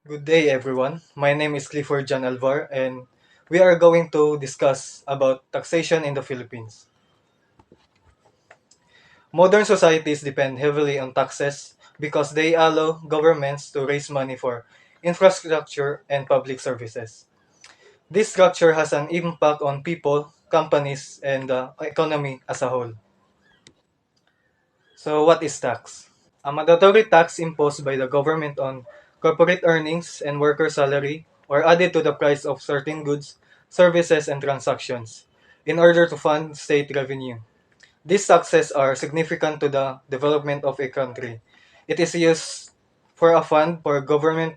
Good day, everyone. My name is Clifford John Alvar, and we are going to discuss about taxation in the Philippines. Modern societies depend heavily on taxes because they allow governments to raise money for infrastructure and public services. This structure has an impact on people, companies, and the economy as a whole. So, what is tax? A mandatory tax imposed by the government on corporate earnings and worker salary or added to the price of certain goods, services, and transactions in order to fund state revenue. These taxes are significant to the development of a country. It is used for a fund for government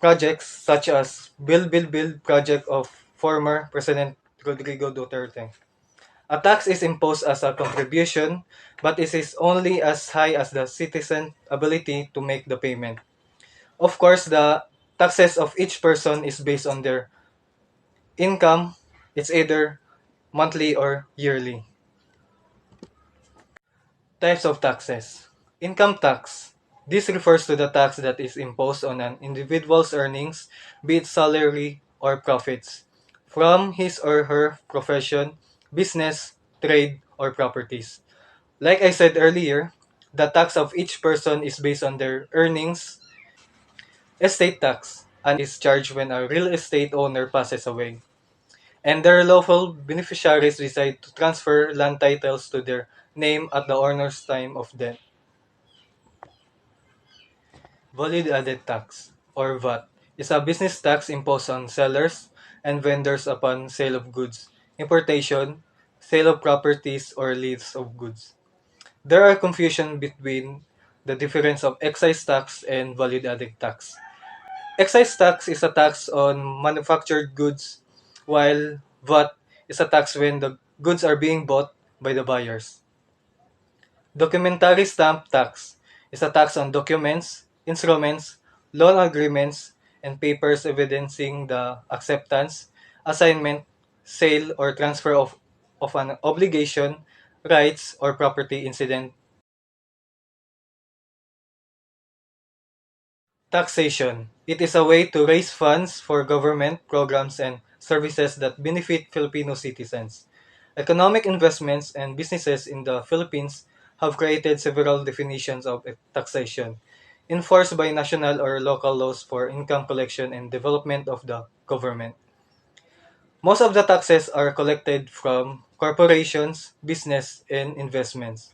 projects such as Build project of former President Rodrigo Duterte. A tax is imposed as a contribution, but it is only as high as the citizen's ability to make the payment. Of course, the taxes of each person is based on their income. It's either monthly or yearly. Types of taxes. Income tax. This refers to the tax that is imposed on an individual's earnings, be it salary or profits, from his or her profession, business, trade, or properties. Like I said earlier, the tax of each person is based on their earnings. Estate tax and is charged when a real estate owner passes away, and their lawful beneficiaries decide to transfer land titles to their name at the owner's time of death. Value added tax, or VAT, is a business tax imposed on sellers and vendors upon sale of goods, importation, sale of properties, or lease of goods. There are confusion between the difference of excise tax and value added tax. Excise tax is a tax on manufactured goods, while VAT is a tax when the goods are being bought by the buyers. Documentary stamp tax is a tax on documents, instruments, loan agreements, and papers evidencing the acceptance, assignment, sale, or transfer of an obligation, rights, or property incident. Taxation. It is a way to raise funds for government programs and services that benefit Filipino citizens. Economic investments and businesses in the Philippines have created several definitions of taxation, enforced by national or local laws for income collection and development of the government. Most of the taxes are collected from corporations, business, and investments.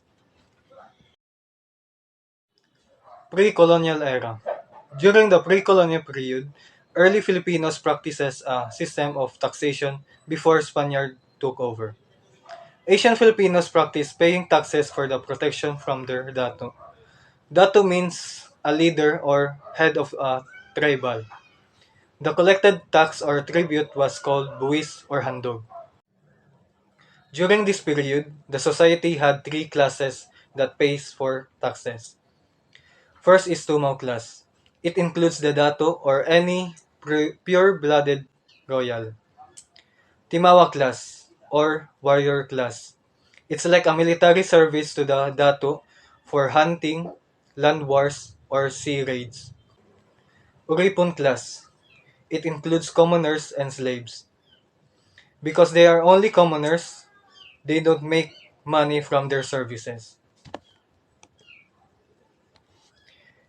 Pre-colonial era. During the pre-colonial period, early Filipinos practices a system of taxation before Spaniard took over. Asian Filipinos practice paying taxes for the protection from their dato. Dato means a leader or head of a tribal. The collected tax or tribute was called buwis or handog. During this period, the society had three classes that pays for taxes. First is Tumaw class. It includes the dato or any pure-blooded royal. Timawa class or warrior class. It's like a military service to the dato for hunting, land wars, or sea raids. Uripon class. It includes commoners and slaves. Because they are only commoners, they don't make money from their services.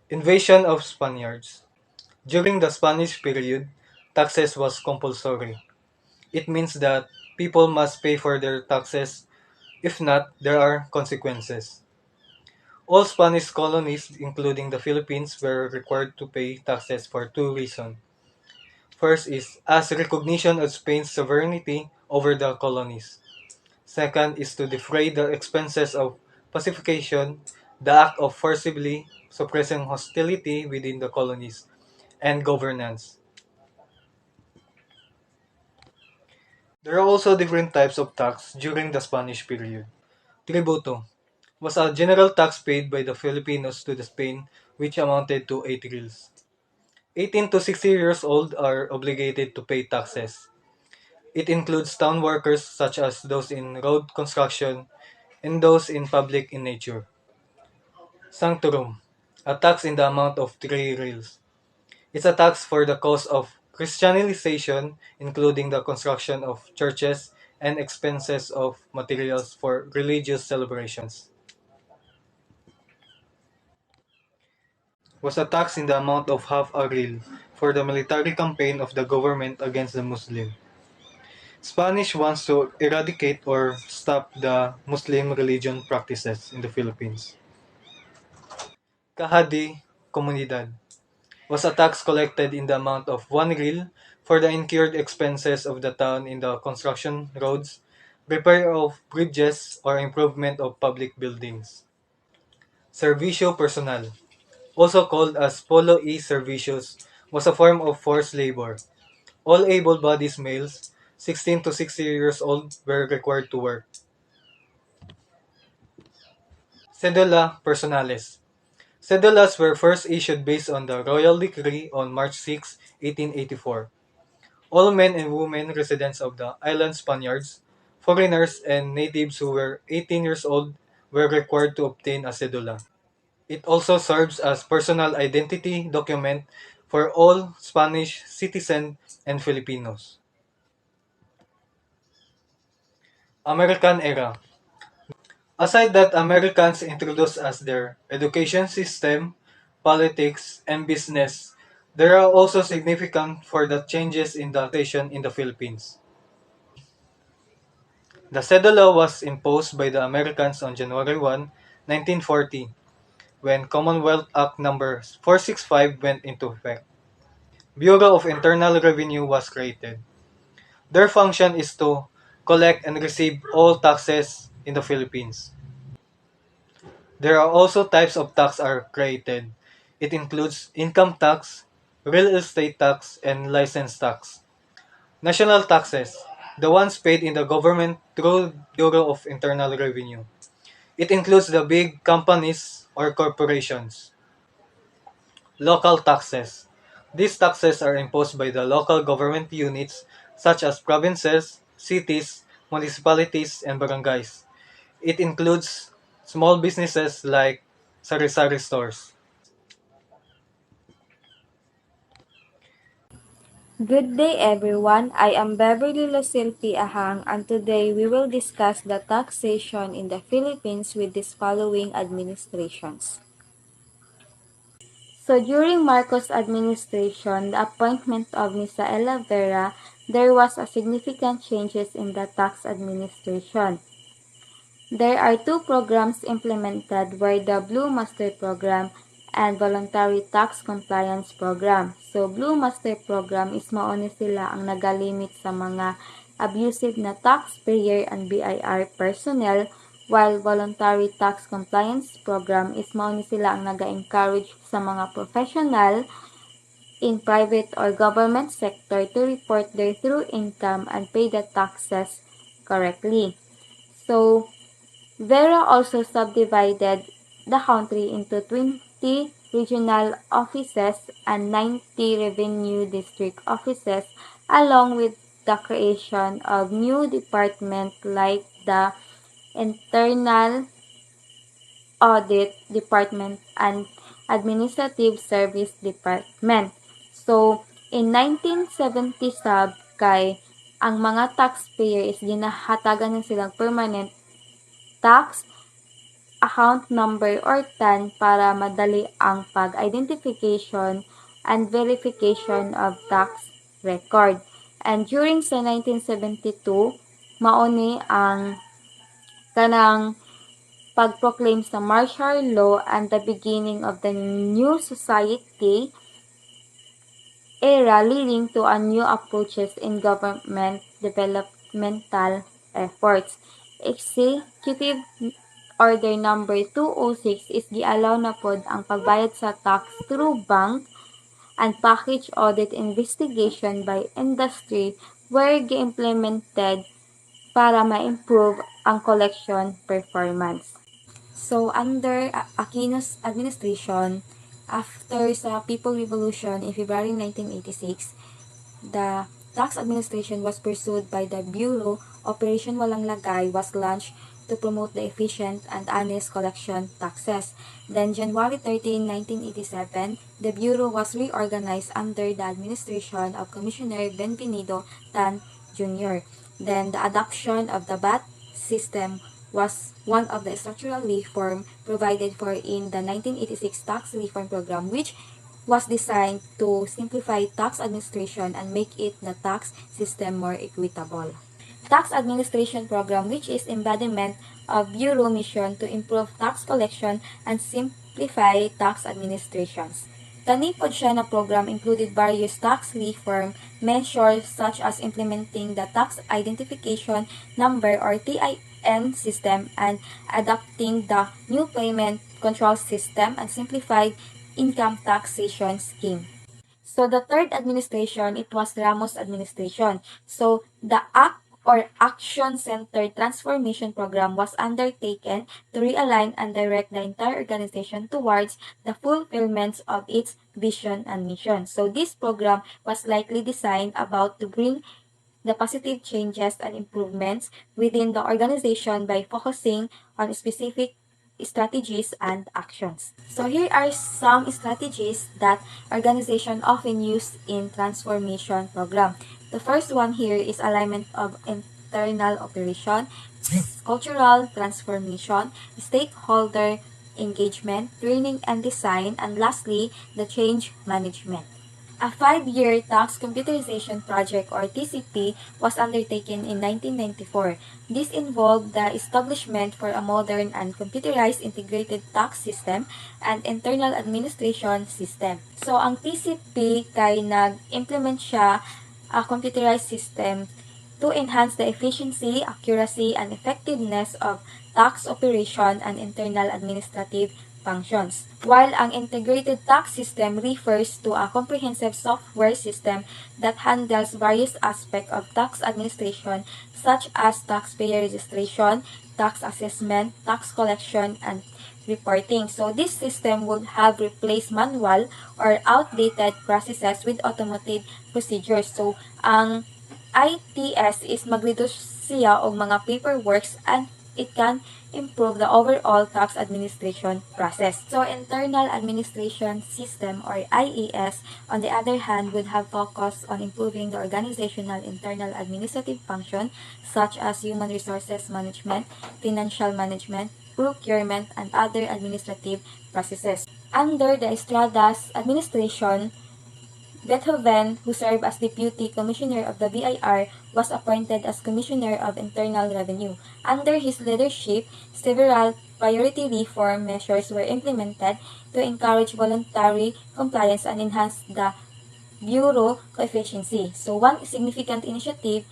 Invasion of Spaniards. During the Spanish period, taxes was compulsory. It means that people must pay for their taxes. If not, there are consequences. All Spanish colonies, including the Philippines, were required to pay taxes for two reasons. First is as recognition of Spain's sovereignty over the colonies. Second is to defray the expenses of pacification, the act of forcibly suppressing hostility within the colonies, and governance. There are also different types of tax during the Spanish period. Tributo was a general tax paid by the Filipinos to the Spain which amounted to 8 reals. 18 to 60 years old are obligated to pay taxes. It includes town workers such as those in road construction and those in public in nature. Sanctorum, a tax in the amount of 3 reals. It's a tax for the cost of Christianization, including the construction of churches and expenses of materials for religious celebrations. Was a tax in the amount of half a real for the military campaign of the government against the Muslim. Spanish wants to eradicate or stop the Muslim religion practices in the Philippines. Kahadi Comunidad was a tax collected in the amount of 1 real for the incurred expenses of the town in the construction roads, repair of bridges, or improvement of public buildings. Servicio Personal, also called as Polo e Servicios, was a form of forced labor. All able-bodied males, 16 to 60 years old, were required to work. Cedula Personales. Cedulas were first issued based on the Royal Decree on March 6, 1884. All men and women residents of the island Spaniards, foreigners, and natives who were 18 years old were required to obtain a cedula. It also serves as personal identity document for all Spanish citizens and Filipinos. American era. Aside that Americans introduced as their education system, politics, and business, there are also significant for the changes in the taxation in the Philippines. The cedula was imposed by the Americans on January 1, 1940, when Commonwealth Act No. 465 went into effect. Bureau of Internal Revenue was created. Their function is to collect and receive all taxes in the Philippines. There are also types of tax are created. It includes income tax, real estate tax, and license tax. National taxes, the ones paid in the government through Bureau of Internal Revenue. It includes the big companies or corporations. Local taxes. These taxes are imposed by the local government units such as provinces, cities, municipalities, and barangays. It includes small businesses like sari-sari stores. Good day everyone, I am Beverly Lucille P. Ahang and today we will discuss the taxation in the Philippines with these following administrations. So during Marcos administration, the appointment of Misaela Vera, there was a significant changes in the tax administration. There are two programs implemented were the Blue Master Program and Voluntary Tax Compliance Program. So, Blue Master Program is mauni sila ang nagalimit sa mga abusive na taxpayer and BIR personnel, while Voluntary Tax Compliance Program is mauni sila ang naga-encourage sa mga professional in private or government sector to report their true income and pay the taxes correctly. So, Vera also subdivided the country into 20 regional offices and 90 revenue district offices, along with the creation of new departments like the Internal Audit Department and Administrative Service Department. So, in 1970 sab kay ang mga taxpayer is ginahatagan na silang permanent tax account number or TAN para madali ang pag-identification and verification of tax record. And during sa 1972, mauni ang kanang pag-proclaim sa martial law and the beginning of the new society era leading to a new approaches in government developmental efforts. Executive Order number 206 is gialaw na pod ang pagbayad sa tax through bank and package audit investigation by industry were gi-implemented para ma-improve ang collection performance. So, under Aquino's administration, after sa People Revolution in February 1986, the tax administration was pursued by the Bureau. Operation Walang Lagay was launched to promote the efficient and honest collection taxes. Then January 13, 1987, the Bureau was reorganized under the administration of Commissioner Benvenido Tan Jr. Then the adoption of the VAT system was one of the structural reform provided for in the 1986 Tax Reform Program, which was designed to simplify tax administration and make it the tax system more equitable. Tax Administration Program, which is embodiment of Bureau mission to improve tax collection and simplify tax administrations. Tanipod siya na program included various tax reform measures such as implementing the Tax Identification Number or TIN system and adopting the new payment control system and simplified income taxation scheme. So the third administration, it was Ramos administration. So the ACT or Action-Centered Transformation Program was undertaken to realign and direct the entire organization towards the fulfillment of its vision and mission. So this program was likely designed about to bring the positive changes and improvements within the organization by focusing on specific strategies and actions. So here are some strategies that organization often use in transformation program. The first one here is alignment of internal operation, cultural transformation, stakeholder engagement, training and design, and lastly, the change management. A 5-year tax computerization project or TCP was undertaken in 1994. This involved the establishment for a modern and computerized integrated tax system and internal administration system. So ang TCP kay nag-implement siya a computerized system to enhance the efficiency, accuracy, and effectiveness of tax operation and internal administrative functions. While ang integrated tax system refers to a comprehensive software system that handles various aspects of tax administration such as taxpayer registration, tax assessment, tax collection, and reporting. So this system would have replaced manual or outdated processes with automated procedures. So ang ITS is mag-reduce siya og mga paperworks and it can improve the overall tax administration process. So, internal administration system or IAS, on the other hand, would have focused on improving the organizational internal administrative function such as human resources management, financial management, procurement, and other administrative processes. Under the Estrada's administration, Beethoven, who served as Deputy Commissioner of the BIR, was appointed as Commissioner of Internal Revenue. Under his leadership, several priority reform measures were implemented to encourage voluntary compliance and enhance the Bureau efficiency. So one significant initiative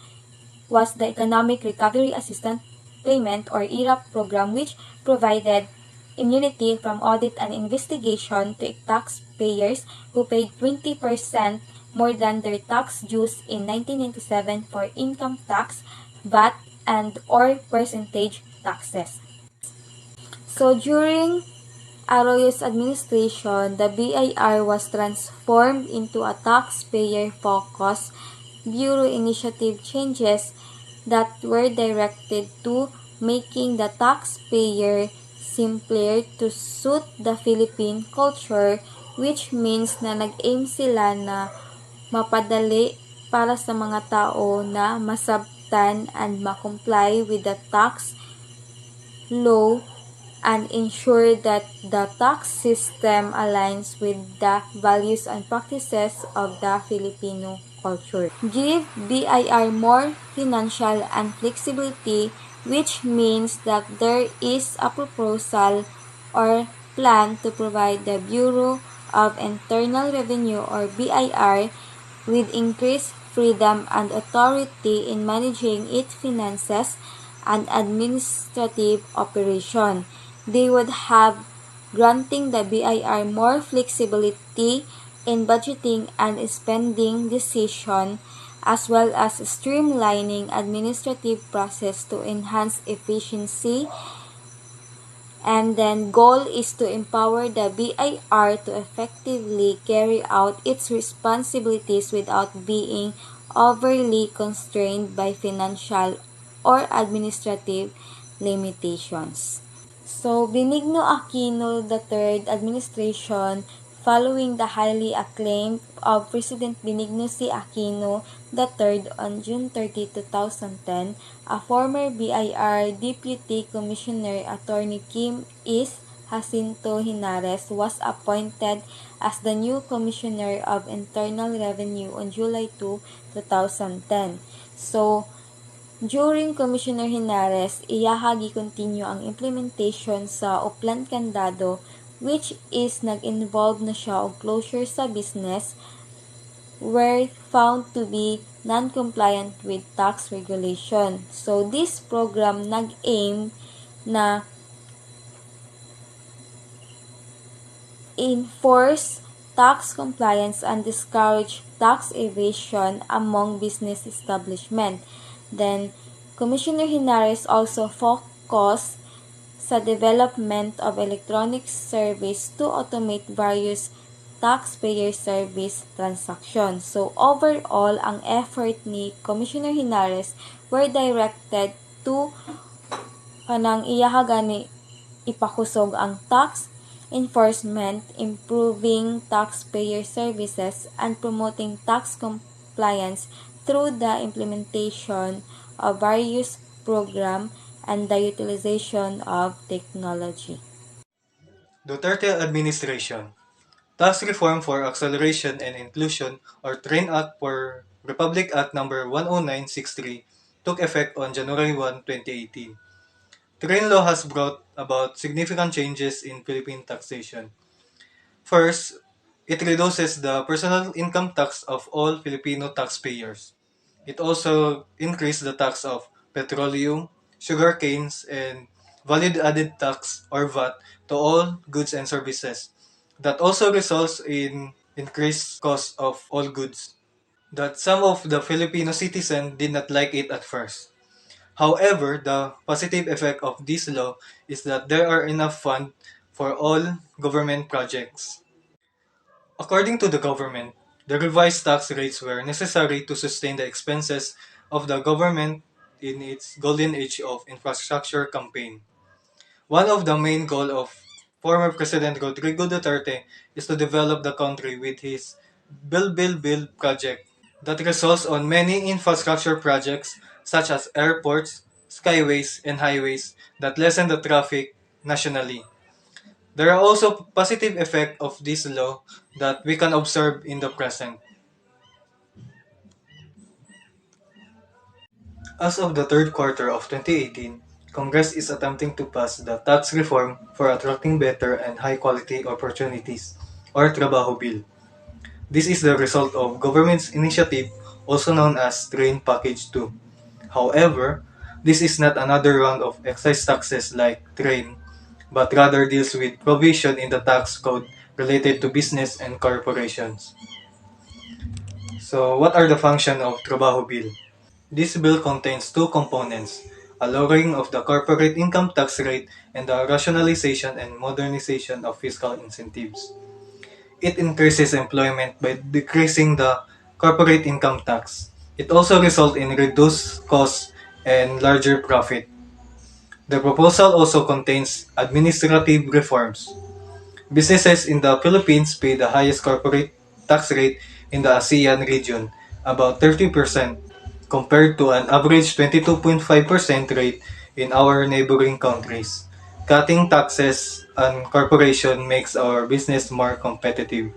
was the Economic Recovery Assistance Payment or ERAP program, which provided immunity from audit and investigation to taxpayers who paid 20% more than their tax dues in 1997 for income tax, VAT, and or percentage taxes. So during Arroyo's administration, the BIR was transformed into a taxpayer-focused bureau. Initiative changes that were directed to making the taxpayer simpler to suit the Philippine culture, which means na nag-aim sila na mapadali para sa mga tao na masabtan and makomply with the tax law and ensure that the tax system aligns with the values and practices of the Filipino culture. Give BIR more financial and flexibility, which means that there is a proposal or plan to provide the Bureau of Internal Revenue or BIR with increased freedom and authority in managing its finances and administrative operation. They would have granting the BIR more flexibility in budgeting and spending decision as well as streamlining administrative process to enhance efficiency. And then goal is to empower the BIR to effectively carry out its responsibilities without being overly constrained by financial or administrative limitations. So, Benigno Aquino III administration, following the highly acclaimed of President Benigno C. Aquino III on June 30, 2010, a former BIR Deputy Commissioner Attorney Kim Is Jacinto Hinares was appointed as the new Commissioner of Internal Revenue on July 2, 2010. So, during Commissioner Hinares, iyaha gi-continue ang implementation sa Uplan Candado, which is nag-involve na siya og closure sa business were found to be non-compliant with tax regulation. So this program nag-aim na enforce tax compliance and discourage tax evasion among business establishment. Then, Commissioner Hinares also focused sa development of electronic service to automate various taxpayer service transactions. So, overall, ang effort ni Commissioner Hinares were directed to kanang iyaha gani ipakusog ang tax enforcement, improving taxpayer services, and promoting tax compliance through the implementation of various programs and the utilization of technology. Duterte administration. Tax Reform for Acceleration and Inclusion or TRAIN Act for Republic Act No. 10963 took effect on January 1, 2018. TRAIN law has brought about significant changes in Philippine taxation. First, it reduces the personal income tax of all Filipino taxpayers. It also increased the tax of petroleum, sugar canes, and value added tax or VAT to all goods and services. That also results in increased cost of all goods. That some of the Filipino citizens did not like it at first. However, the positive effect of this law is that there are enough funds for all government projects. According to the government, the revised tax rates were necessary to sustain the expenses of the government in its golden age of infrastructure campaign. One of the main goals of former President Rodrigo Duterte is to develop the country with his Build project that results on many infrastructure projects such as airports, skyways, and highways that lessen the traffic nationally. There are also positive effects of this law that we can observe in the present. As of the third quarter of 2018, Congress is attempting to pass the tax reform for attracting better and high-quality opportunities, or Trabaho Bill. This is the result of government's initiative, also known as Train Package 2. However, this is not another round of excise taxes like Train, but rather deals with provision in the tax code related to business and corporations. So, what are the functions of Trabaho Bill? This bill contains two components, a lowering of the corporate income tax rate and the rationalization and modernization of fiscal incentives. It increases employment by decreasing the corporate income tax. It also results in reduced costs and larger profit. The proposal also contains administrative reforms. Businesses in the Philippines pay the highest corporate tax rate in the ASEAN region, about 30%, compared to an average 22.5% rate in our neighboring countries. Cutting taxes on corporation makes our business more competitive.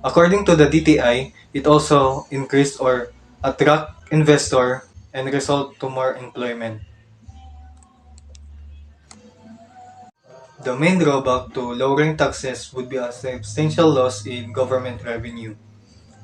According to the DTI, it also increase or attract investor and result to more employment. The main drawback to lowering taxes would be a substantial loss in government revenue.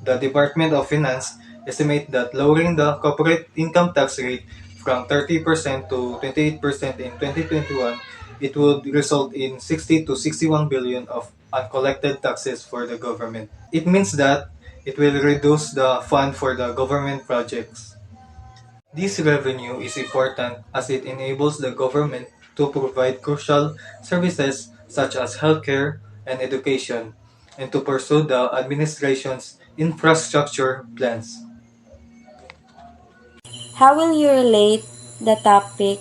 The Department of Finance estimate that lowering the corporate income tax rate from 30% to 28% in 2021, it would result in 60 to 61 billion of uncollected taxes for the government. It means that it will reduce the fund for the government projects. This revenue is important as it enables the government to provide crucial services such as healthcare and education and to pursue the administration's infrastructure plans. How will you relate the topic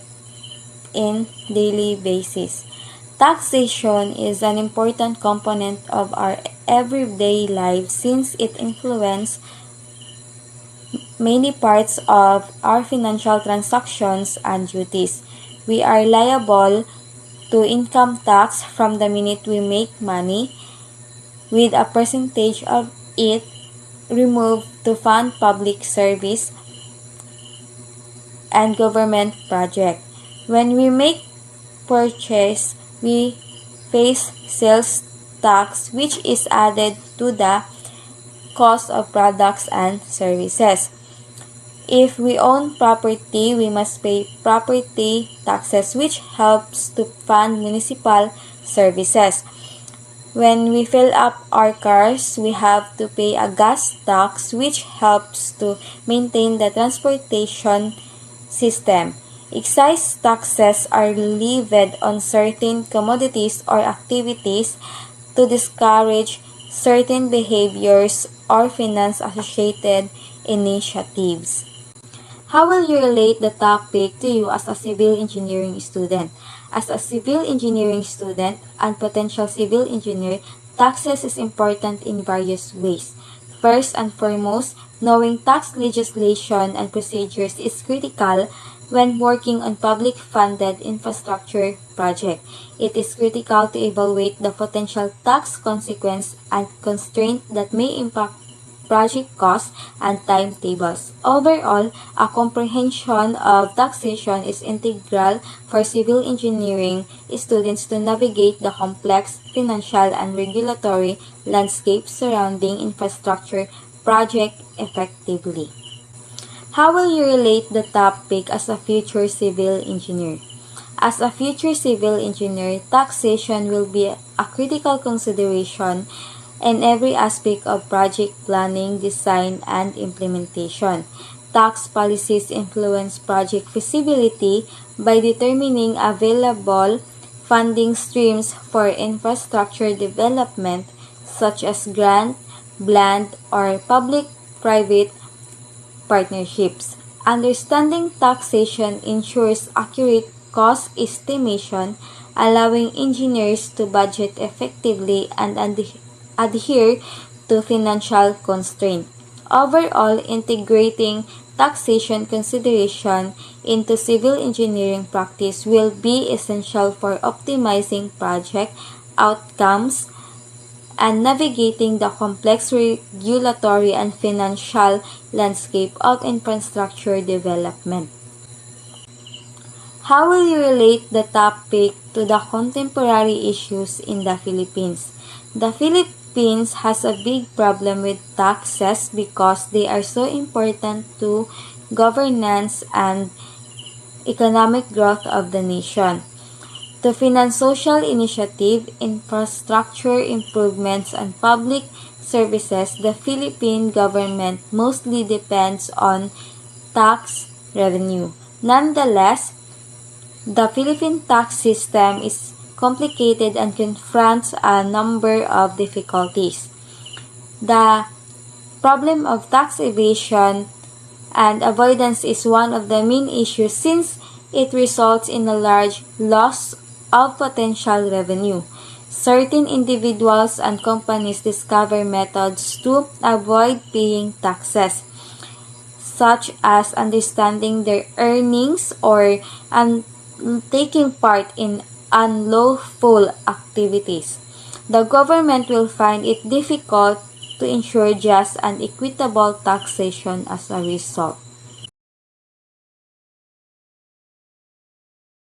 in daily basis. Taxation is an important component of our everyday life since it influences many parts of our financial transactions and duties. We are liable to income tax from the minute we make money, with a percentage of it removed to fund public service and government project. When we make purchase, we face sales tax which is added to the cost of products and services. If we own property, we must pay property taxes which helps to fund municipal services. When we fill up our cars, we have to pay a gas tax which helps to maintain the transportation system. Excise taxes are levied on certain commodities or activities to discourage certain behaviors or finance associated initiatives. How will you relate the topic to you as a civil engineering student? As a civil engineering student and potential civil engineer, taxes is important in various ways. First and foremost, knowing tax legislation and procedures is critical when working on public-funded infrastructure project. It is critical to evaluate the potential tax consequence and constraint that may impact project costs, and timetables. Overall, a comprehension of taxation is integral for civil engineering students to navigate the complex financial and regulatory landscape surrounding infrastructure project effectively. How will you relate the topic as a future civil engineer? As a future civil engineer, taxation will be a critical consideration in every aspect of project planning, design, and implementation. Tax policies influence project feasibility by determining available funding streams for infrastructure development such as grant, bond, or public-private partnerships. Understanding taxation ensures accurate cost estimation, allowing engineers to budget effectively and adhere to financial constraints. Overall, integrating taxation consideration into civil engineering practice will be essential for optimizing project outcomes and navigating the complex regulatory and financial landscape of infrastructure development. How will you relate the topic to the contemporary issues in the Philippines? The Philippines has a big problem with taxes because they are so important to governance and economic growth of the nation. To finance social initiative, infrastructure improvements, and public services, the Philippine government mostly depends on tax revenue. Nonetheless, the Philippine tax system is complicated and confronts a number of difficulties. The problem of tax evasion and avoidance is one of the main issues since it results in a large loss of potential revenue. Certain individuals and companies discover methods to avoid paying taxes, such as understanding their earnings or taking part in unlawful activities. The government will find it difficult to ensure just and equitable taxation as a result.